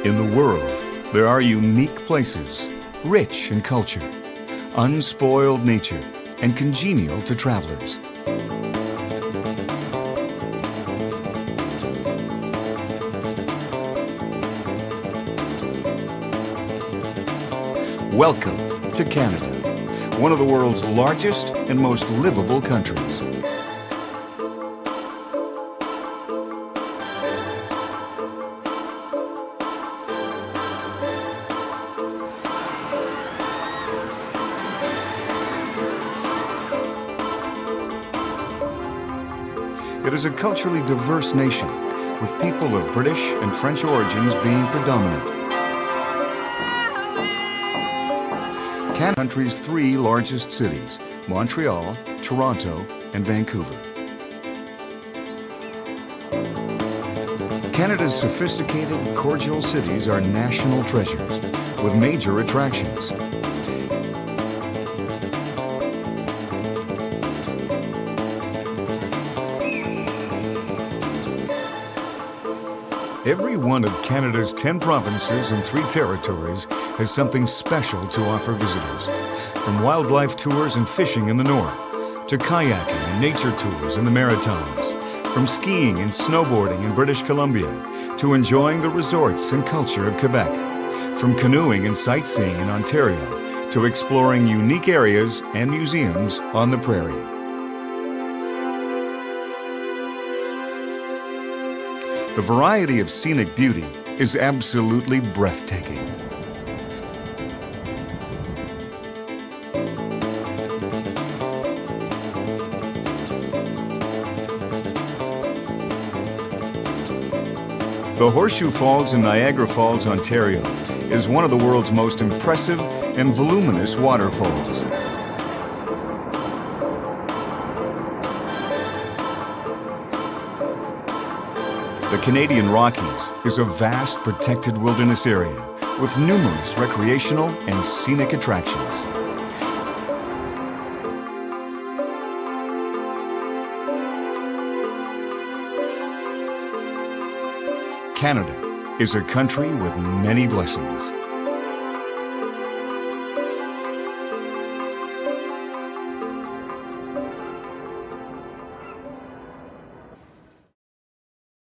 In the world, there are unique places, rich in culture, unspoiled nature, and congenial to travelers. Welcome to Canada, one of the world's largest and most livable countries. It is a culturally diverse nation, with people of British and French origins being predominant. Canada's three largest cities, Montreal, Toronto, and Vancouver. Canada's sophisticated, cordial cities are national treasures, with major attractions. Every one of Canada's 10 provinces and 3 territories has something special to offer visitors. From wildlife tours and fishing in the north, to kayaking and nature tours in the Maritimes, from skiing and snowboarding in British Columbia, to enjoying the resorts and culture of Quebec, from canoeing and sightseeing in Ontario, to exploring unique areas and museums on the prairie. The variety of scenic beauty is absolutely breathtaking. The Horseshoe Falls in Niagara Falls, Ontario, is one of the world's most impressive and voluminous waterfalls. The Canadian Rockies is a vast protected wilderness area with numerous recreational and scenic attractions. Canada is a country with many blessings.